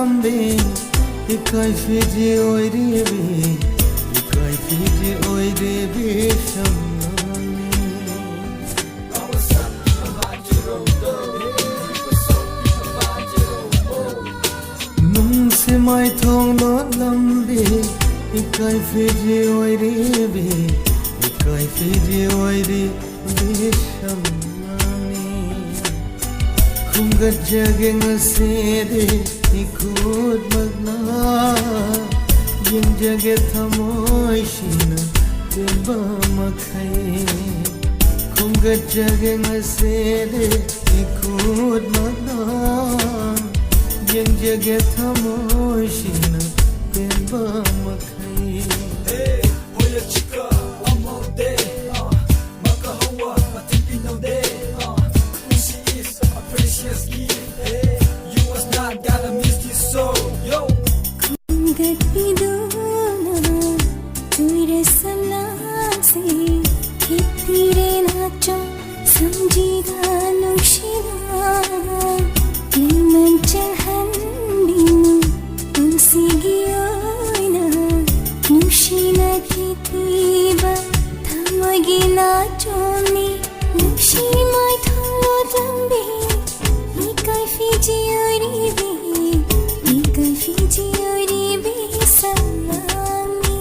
lambe ikai fiji oiribe ikai fiji oiribe shamani nung se mai thong lo lambe ikai fiji oiribe ikai fiji oiribe shamani khungat jage ngasede ikhut magna yin jage thamoy shina deba makhai khungat jage ngasede ikhut magna yin jage thamoy shina deba makhai Hey, hoya chica, one more day. Makahawa, matipino day. She is a precious gift. Hey, you was not gonna miss this soul, yo. Kungat piduna, tuire sanase, hipire nacho, samjida nushina, liman chahan binu, unsigiyoina, nushina kitiba, thamagina choni, nushimai thalo dambe, ikai fiji oribe, ikai fiji oribe salami.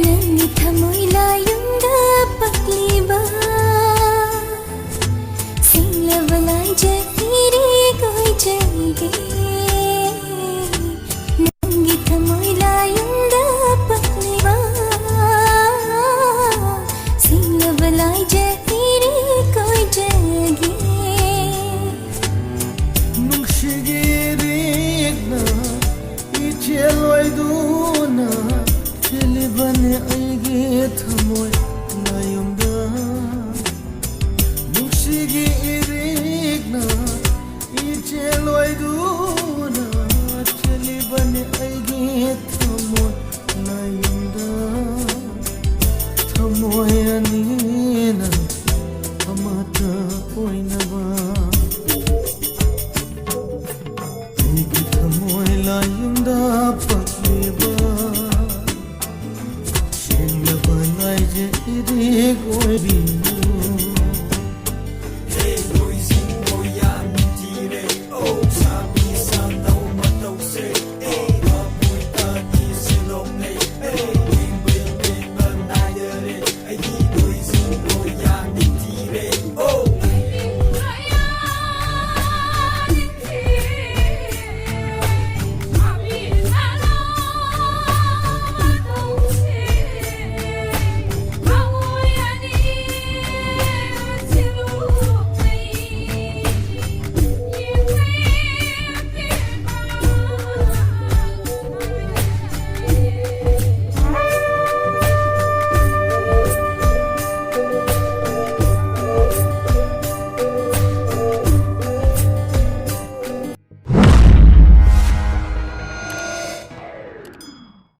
Nangi thamoy layunda pakliba, singla balay jatiri koi jayge. Nangi thamoy layunda pakliba, singla balay jatiri koi jayge. nung shigiregna icheloy duna chilibane aige thamoy